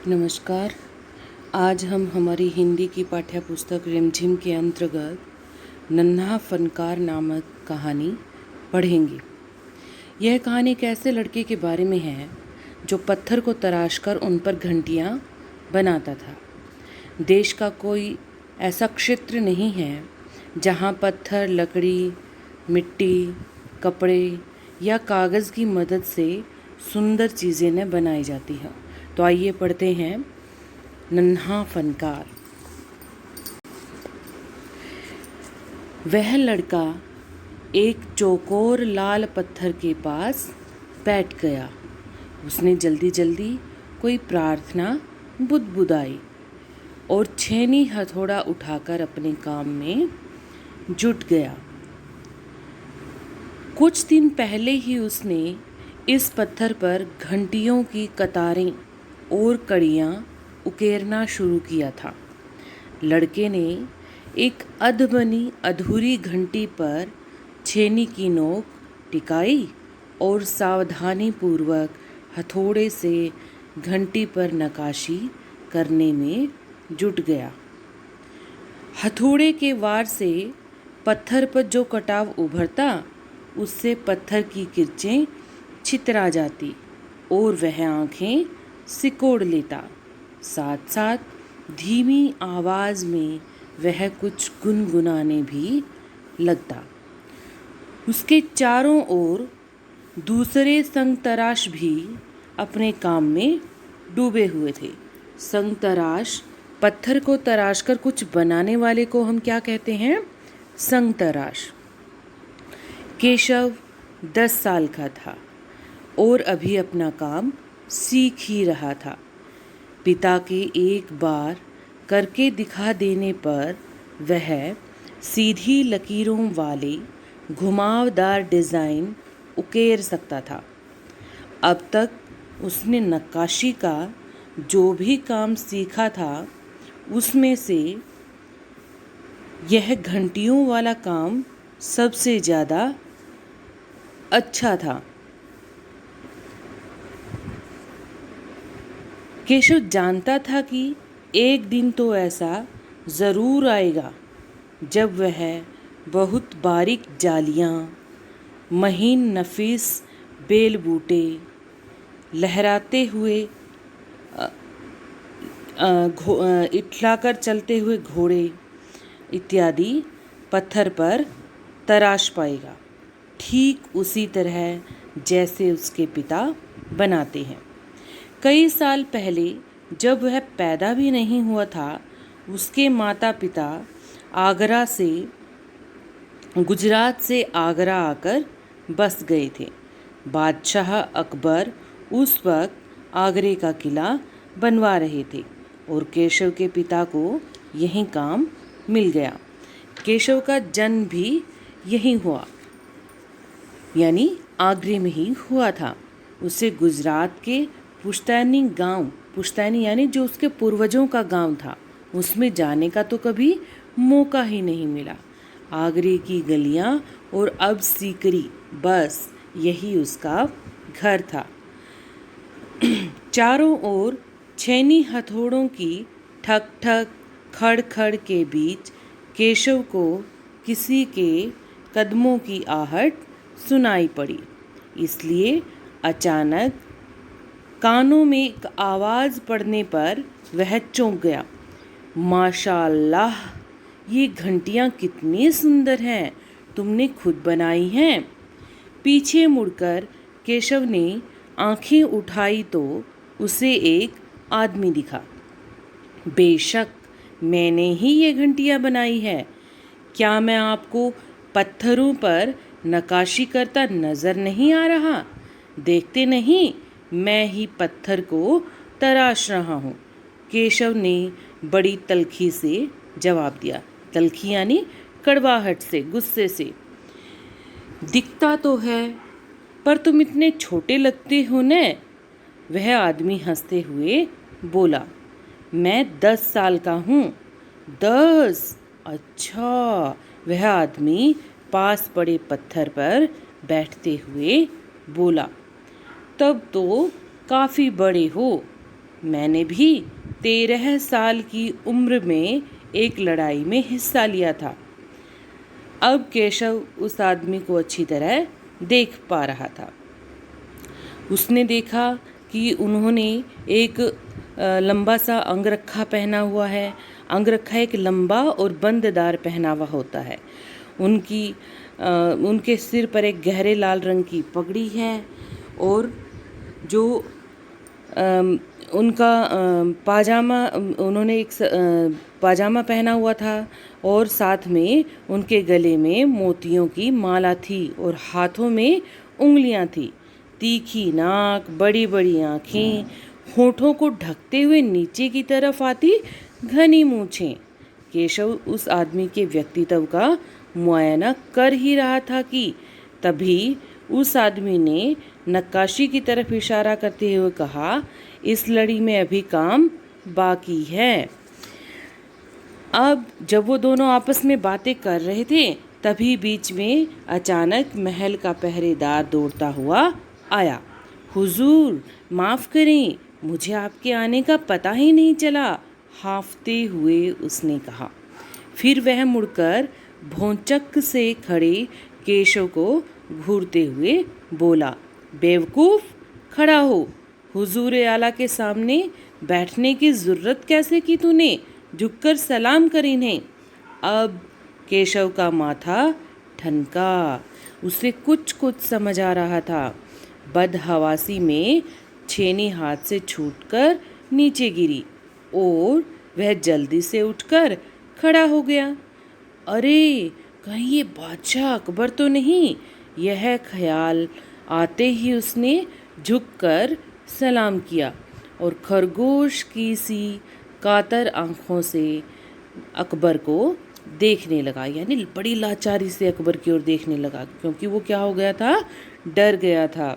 नमस्कार। आज हम हमारी हिंदी की पाठ्य पुस्तक रिमझिम के अंतर्गत नन्हा फनकार नामक कहानी पढ़ेंगे। यह कहानी एक ऐसे लड़के के बारे में है जो पत्थर को तराशकर उन पर घंटियाँ बनाता था। देश का कोई ऐसा क्षेत्र नहीं है जहाँ पत्थर, लकड़ी, मिट्टी, कपड़े या कागज़ की मदद से सुंदर चीज़ें न बनाई जाती हैं। तो आइए पढ़ते हैं नन्हा फनकार। वह लड़का एक चौकोर लाल पत्थर के पास बैठ गया। उसने जल्दी जल्दी कोई प्रार्थना बुदबुदाई और छेनी हथौड़ा उठाकर अपने काम में जुट गया। कुछ दिन पहले ही उसने इस पत्थर पर घंटियों की कतारें और कड़ियाँ उकेरना शुरू किया था। लड़के ने एक अधबनी अधूरी घंटी पर छेनी की नोक टिकाई और सावधानी पूर्वक हथौड़े से घंटी पर नक्काशी करने में जुट गया। हथौड़े के वार से पत्थर पर जो कटाव उभरता, उससे पत्थर की किरचें छितरा जाती और वह आंखें सिकोड़ लेता। साथ साथ धीमी आवाज़ में वह कुछ गुनगुनाने भी लगता। उसके चारों ओर दूसरे संगतराश भी अपने काम में डूबे हुए थे। संगतराश, पत्थर को तराशकर कुछ बनाने वाले को हम क्या कहते हैं? संगतराश। केशव 10 साल का था और अभी अपना काम सीख ही रहा था। पिता के एक बार करके दिखा देने पर वह सीधी लकीरों वाले घुमावदार डिज़ाइन उकेर सकता था। अब तक उसने नक्काशी का जो भी काम सीखा था, उसमें से यह घंटियों वाला काम सबसे ज़्यादा अच्छा था। केशव जानता था कि एक दिन तो ऐसा ज़रूर आएगा जब वह बहुत बारीक जालियाँ, महीन नफीस बेल बूटे, लहराते हुए इठलाकर चलते हुए घोड़े इत्यादि पत्थर पर तराश पाएगा, ठीक उसी तरह जैसे उसके पिता बनाते हैं। कई साल पहले जब वह पैदा भी नहीं हुआ था, उसके माता पिता गुजरात से आगरा आकर बस गए थे। बादशाह अकबर उस वक्त आगरे का किला बनवा रहे थे और केशव के पिता को यही काम मिल गया। केशव का जन्म भी यहीं हुआ, यानी आगरे में ही हुआ था। उसे गुजरात के पुश्तैनी यानी जो उसके पूर्वजों का गांव था, उसमें जाने का तो कभी मौका ही नहीं मिला। आगरे की गलियां और अब सीकरी, बस यही उसका घर था। चारों ओर छेनी हथौड़ों की ठक ठक खड़ खड़ के बीच केशव को किसी के कदमों की आहट सुनाई पड़ी। इसलिए अचानक कानों में एक आवाज़ पड़ने पर वह चौंक गया। माशाअल्लाह, ये घंटियाँ कितनी सुंदर हैं, तुमने खुद बनाई हैं। पीछे मुड़कर केशव ने आंखें उठाई तो उसे एक आदमी दिखा। बेशक मैंने ही ये घंटियाँ बनाई है। क्या मैं आपको पत्थरों पर नक्काशी करता नज़र नहीं आ रहा? देखते नहीं, मैं ही पत्थर को तराश रहा हूँ। केशव ने बड़ी तल्खी से जवाब दिया। तल्खी यानी कड़वाहट से, गुस्से से। दिखता तो है, पर तुम इतने छोटे लगते हो न। वह आदमी हंसते हुए बोला, मैं 10 साल का हूँ। 10? अच्छा। वह आदमी पास पड़े पत्थर पर बैठते हुए बोला, तब तो काफ़ी बड़े हो। मैंने भी 13 साल की उम्र में एक लड़ाई में हिस्सा लिया था। अब केशव उस आदमी को अच्छी तरह देख पा रहा था। उसने देखा कि उन्होंने एक लंबा सा अंगरखा पहना हुआ है। अंगरखा एक लंबा और बंददार पहनावा होता है। उनके सिर पर एक गहरे लाल रंग की पगड़ी है और जो उनका पाजामा, उन्होंने एक पाजामा पहना हुआ था और साथ में उनके गले में मोतियों की माला थी और हाथों में उंगलियां थी। तीखी नाक, बड़ी बड़ी आँखें, होठों को ढकते हुए नीचे की तरफ आती घनी मूछें। केशव उस आदमी के व्यक्तित्व का मुआयना कर ही रहा था कि तभी उस आदमी ने नक्काशी की तरफ इशारा करते हुए कहा, इस लड़ी में अभी काम बाकी है। अब जब वो दोनों आपस में बातें कर रहे थे, तभी बीच में अचानक महल का पहरेदार दौड़ता हुआ आया। हुजूर, माफ़ करें, मुझे आपके आने का पता ही नहीं चला, हांफते हुए उसने कहा। फिर वह मुड़कर भौचक्क से खड़े केशव को घूरते हुए बोला, बेवकूफ़, खड़ा हो। हुजूर आला के सामने बैठने की ज़रूरत कैसे की तूने? झुककर सलाम कर इन्हें। अब केशव का माथा ठनका। उसे कुछ कुछ समझ आ रहा था। बदहवासी में छेनी हाथ से छूटकर नीचे गिरी और वह जल्दी से उठकर खड़ा हो गया। अरे, कहीं ये बादशाह अकबर तो नहीं? यह ख्याल आते ही उसने झुककर सलाम किया और खरगोश की सी कातर आंखों से अकबर को देखने लगा, यानी बड़ी लाचारी से अकबर की ओर देखने लगा, क्योंकि वो क्या हो गया था, डर गया था।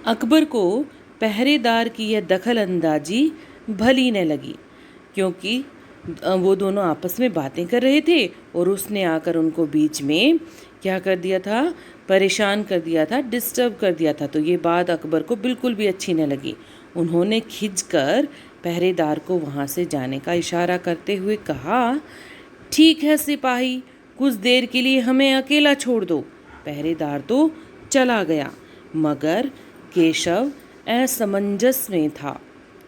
अकबर को पहरेदार की यह दखल अंदाजी भली न लगी, क्योंकि वो दोनों आपस में बातें कर रहे थे और उसने आकर उनको बीच में क्या कर दिया था, परेशान कर दिया था, डिस्टर्ब कर दिया था। तो ये बात अकबर को बिल्कुल भी अच्छी न लगी। उन्होंने खिंचकर पहरेदार को वहाँ से जाने का इशारा करते हुए कहा, ठीक है सिपाही, कुछ देर के लिए हमें अकेला छोड़ दो। पहरेदार तो चला गया, मगर केशव असमंजस में था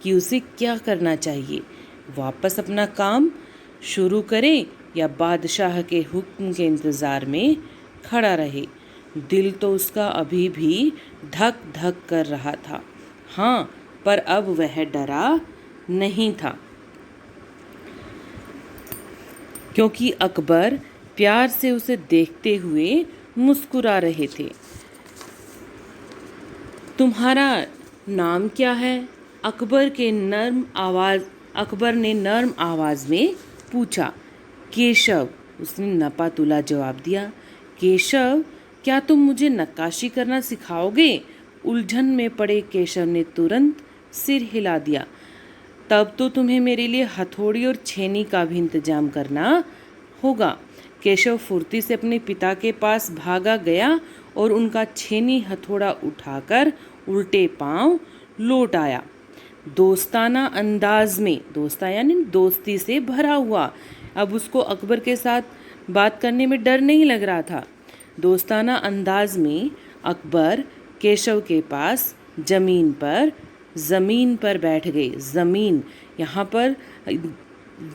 कि उसे क्या करना चाहिए, वापस अपना काम शुरू करे या बादशाह के हुक्म के इंतज़ार में खड़ा रहे। दिल तो उसका अभी भी धक धक कर रहा था। हाँ, पर अब वह डरा नहीं था, क्योंकि अकबर प्यार से उसे देखते हुए मुस्कुरा रहे थे। तुम्हारा नाम क्या है? अकबर ने नर्म आवाज़ में पूछा। केशव, उसने नपातुला जवाब दिया। केशव, क्या तुम मुझे नक्काशी करना सिखाओगे? उलझन में पड़े केशव ने तुरंत सिर हिला दिया। तब तो तुम्हें मेरे लिए हथौड़ी और छेनी का भी इंतजाम करना होगा। केशव फुर्ती से अपने पिता के पास भागा गया और उनका छेनी हथौड़ा उठाकर उल्टे पांव लौट आया। दोस्ताना अंदाज में, दोस्ता यानी दोस्ती से भरा हुआ। अब उसको अकबर के साथ बात करने में डर नहीं लग रहा था। दोस्ताना अंदाज में अकबर केशव के पास ज़मीन पर बैठ गए। ज़मीन, यहाँ पर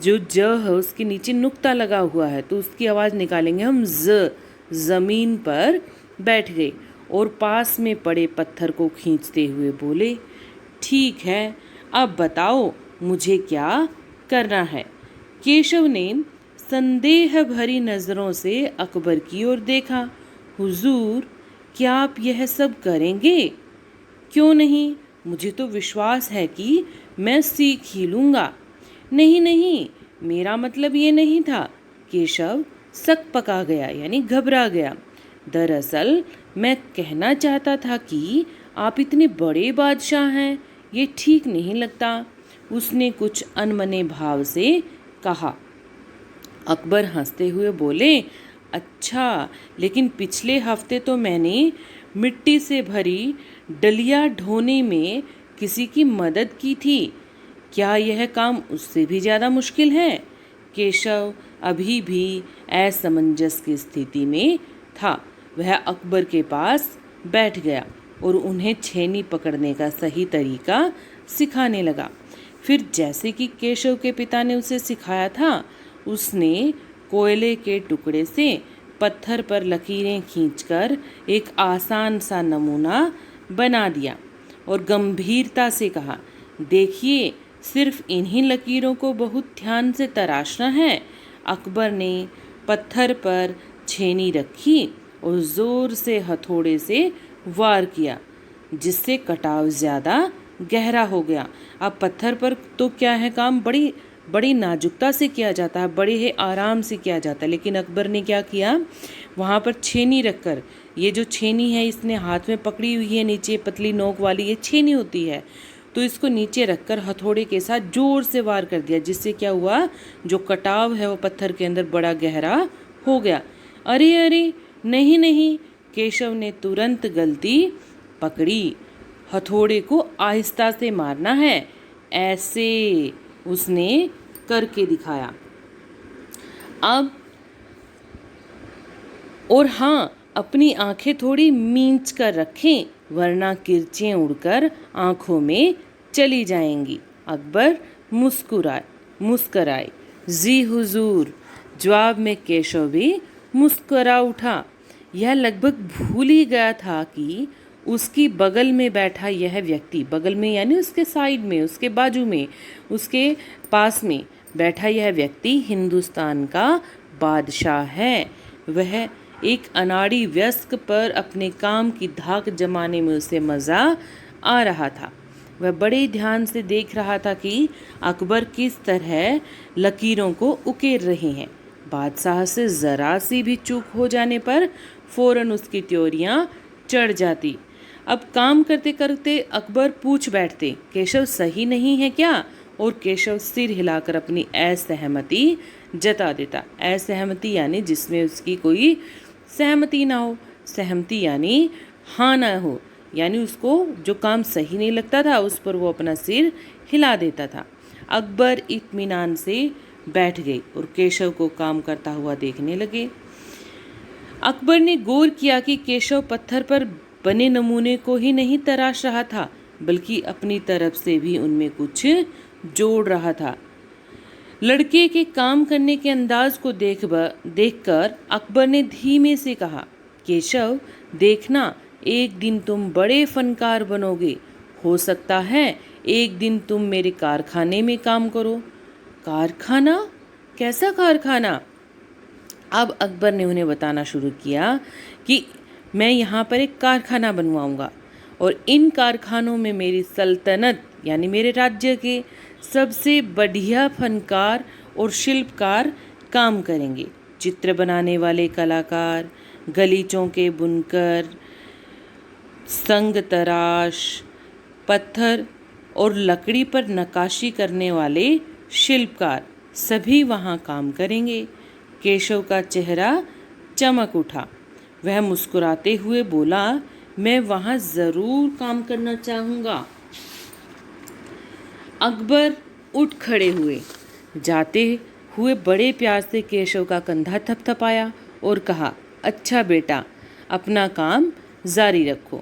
जो ज है उसके नीचे नुक्ता लगा हुआ है, तो उसकी आवाज़ निकालेंगे हम ज़मीन पर बैठ गए और पास में पड़े पत्थर को खींचते हुए बोले, ठीक है, अब बताओ मुझे क्या करना है। केशव ने संदेह भरी नज़रों से अकबर की ओर देखा। हुजूर, क्या आप यह सब करेंगे? क्यों नहीं, मुझे तो विश्वास है कि मैं सीख ही लूँगा। नहीं नहीं, मेरा मतलब ये नहीं था। केशव सक पका गया, यानी घबरा गया। दरअसल मैं कहना चाहता था कि आप इतने बड़े बादशाह हैं, ये ठीक नहीं लगता। उसने कुछ अनमने भाव से कहा। अकबर हंसते हुए बोले, अच्छा, लेकिन पिछले हफ्ते तो मैंने मिट्टी से भरी डलिया ढोने में किसी की मदद की थी, क्या यह काम उससे भी ज़्यादा मुश्किल है? केशव अभी भी असमंजस की स्थिति में था। वह अकबर के पास बैठ गया और उन्हें छेनी पकड़ने का सही तरीका सिखाने लगा। फिर जैसे कि केशव के पिता ने उसे सिखाया था, उसने कोयले के टुकड़े से पत्थर पर लकीरें खींचकर एक आसान सा नमूना बना दिया और गंभीरता से कहा, देखिए, सिर्फ इन्हीं लकीरों को बहुत ध्यान से तराशना है। अकबर ने पत्थर पर छेनी रखी और जोर से हथौड़े से वार किया, जिससे कटाव ज़्यादा गहरा हो गया। अब पत्थर पर तो क्या है काम, बड़ी बड़ी नाजुकता से किया जाता है, बड़े ही आराम से किया जाता है, लेकिन अकबर ने क्या किया, वहाँ पर छेनी रखकर, ये जो छेनी है इसने हाथ में पकड़ी हुई है, नीचे पतली नोक वाली ये छेनी होती है, तो इसको नीचे रखकर हथौड़े के साथ जोर से वार कर दिया, जिससे क्या हुआ, जो कटाव है वो पत्थर के अंदर बड़ा गहरा हो गया। अरे अरे, नहीं नहीं, केशव ने तुरंत गलती पकड़ी, हथौड़े को आहिस्ता से मारना है, ऐसे उसने करके दिखाया। अब और हाँ, अपनी आंखें थोड़ी मींच कर रखें, वरना किरचें उड़कर आंखों में चली जाएंगी। अकबर मुस्कुराए। जी हुजूर, जवाब में केशव भी मुस्कुरा उठा। यह लगभग भूल ही गया था कि उसकी बगल में बैठा यह व्यक्ति, बगल में यानी उसके साइड में, उसके बाजू में, उसके पास में बैठा यह व्यक्ति हिंदुस्तान का बादशाह है। वह एक अनाड़ी वयस्क पर अपने काम की धाक जमाने में उसे मज़ा आ रहा था। वह बड़े ध्यान से देख रहा था कि अकबर किस तरह लकीरों को उकेर रहे हैं। बादशाह से ज़रा सी भी चूक हो जाने पर फौरन उसकी त्योरियां चढ़ जाती। अब काम करते करते अकबर पूछ बैठते, केशव सही नहीं है क्या? और केशव सिर हिलाकर अपनी असहमति जता देता। असहमति यानी जिसमें उसकी कोई सहमति ना हो, सहमति यानी हाँ ना हो, यानी उसको जो काम सही नहीं लगता था उस पर वो अपना सिर हिला देता था। अकबर इत्मीनान से बैठ गए और केशव को काम करता हुआ देखने लगे। अकबर ने गौर किया कि केशव पत्थर पर बने नमूने को ही नहीं तराश रहा था, बल्कि अपनी तरफ से भी उनमें कुछ जोड़ रहा था। लड़के के काम करने के अंदाज को देखकर अकबर ने धीमे से कहा, केशव, देखना, एक दिन तुम बड़े फनकार बनोगे। हो सकता है एक दिन तुम मेरे कारखाने में काम करो। कारखाना? कैसा कारखाना? अब अकबर ने उन्हें बताना शुरू किया कि मैं यहाँ पर एक कारखाना बनवाऊंगा और इन कारखानों में मेरी सल्तनत यानी मेरे राज्य के सबसे बढ़िया फनकार और शिल्पकार काम करेंगे। चित्र बनाने वाले कलाकार, गलीचों के बुनकर, संग तराश, पत्थर और लकड़ी पर नक्काशी करने वाले शिल्पकार सभी वहाँ काम करेंगे। केशव का चेहरा चमक उठा। वह मुस्कुराते हुए बोला, मैं वहाँ ज़रूर काम करना चाहूँगा। अकबर उठ खड़े हुए। जाते हुए बड़े प्यार से केशव का कंधा थपथपाया और कहा, अच्छा बेटा, अपना काम जारी रखो।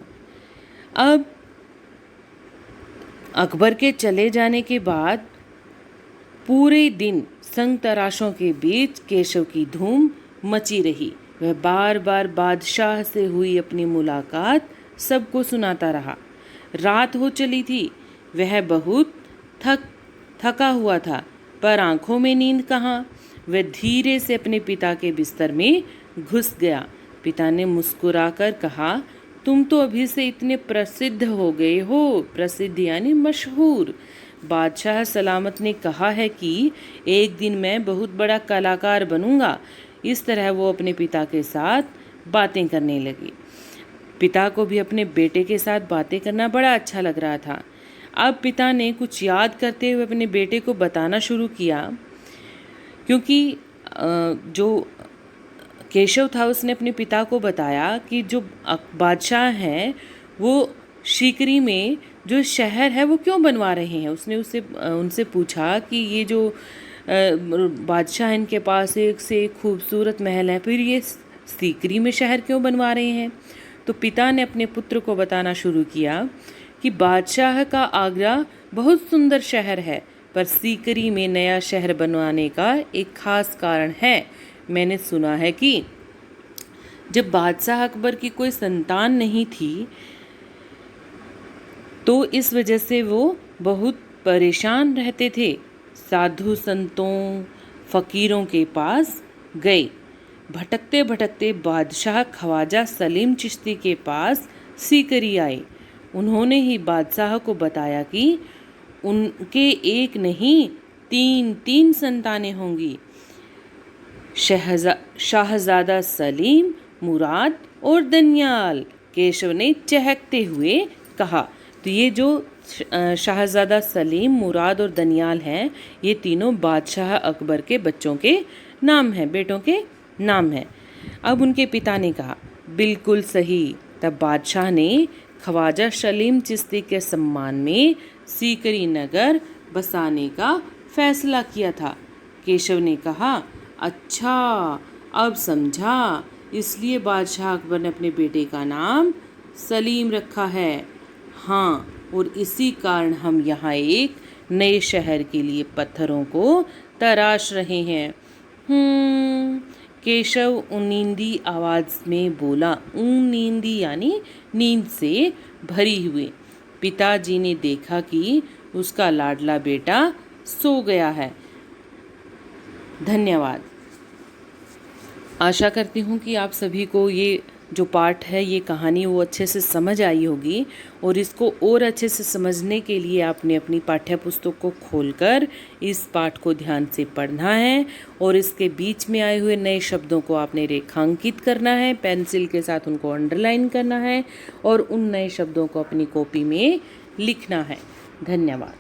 अब अकबर के चले जाने के बाद पूरे दिन संग तराशों के बीच केशव की धूम मची रही। वह बार बार बादशाह से हुई अपनी मुलाकात सबको सुनाता रहा। रात हो चली थी। वह बहुत थका हुआ था, पर आंखों में नींद कहाँ। वह धीरे से अपने पिता के बिस्तर में घुस गया। पिता ने मुस्कुराकर कहा, तुम तो अभी से इतने प्रसिद्ध हो गए हो। प्रसिद्ध यानी मशहूर। बादशाह सलामत ने कहा है कि एक दिन मैं बहुत बड़ा कलाकार बनूंगा। इस तरह वो अपने पिता के साथ बातें करने लगी। पिता को भी अपने बेटे के साथ बातें करना बड़ा अच्छा लग रहा था। अब पिता ने कुछ याद करते हुए अपने बेटे को बताना शुरू किया, क्योंकि जो केशव था उसने अपने पिता को बताया कि जो बादशाह हैं वो शिकरी में जो शहर है वो क्यों बनवा रहे हैं। उसने उनसे पूछा कि ये जो बादशाह इनके पास एक से एक खूबसूरत महल है, फिर ये सीकरी में शहर क्यों बनवा रहे हैं। तो पिता ने अपने पुत्र को बताना शुरू किया कि बादशाह का आगरा बहुत सुंदर शहर है, पर सीकरी में नया शहर बनवाने का एक खास कारण है। मैंने सुना है कि जब बादशाह अकबर की कोई संतान नहीं थी तो इस वजह से वो बहुत परेशान रहते थे। साधु संतों फ़कीरों के पास गए। भटकते भटकते बादशाह ख्वाजा सलीम चिश्ती के पास सीकरी आए। उन्होंने ही बादशाह को बताया कि उनके एक नहीं तीन संतानें होंगी, शाहजादा सलीम, मुराद और दनियाल। केशव ने चहकते हुए कहा। तो ये जो शाहजादा सलीम, मुराद और दनियाल हैं, ये तीनों बादशाह अकबर के बच्चों के नाम हैं, बेटों के नाम हैं। अब उनके पिता ने कहा, बिल्कुल सही। तब बादशाह ने ख्वाजा सलीम चिश्ती के सम्मान में सीकरी नगर बसाने का फैसला किया था। केशव ने कहा, अच्छा, अब समझा, इसलिए बादशाह अकबर ने अपने बेटे का नाम सलीम रखा है। हाँ, और इसी कारण हम यहाँ एक नए शहर के लिए पत्थरों को तराश रहे हैं। केशव नींदी आवाज़ में बोला। नींदी यानी नींद से भरी हुई। पिताजी ने देखा कि उसका लाडला बेटा सो गया है। धन्यवाद। आशा करती हूँ कि आप सभी को ये जो पाठ है, ये कहानी वो अच्छे से समझ आई होगी, और इसको और अच्छे से समझने के लिए आपने अपनी पाठ्य पुस्तक को खोलकर इस पाठ को ध्यान से पढ़ना है, और इसके बीच में आए हुए नए शब्दों को आपने रेखांकित करना है, पेंसिल के साथ उनको अंडरलाइन करना है, और उन नए शब्दों को अपनी कॉपी में लिखना है। धन्यवाद।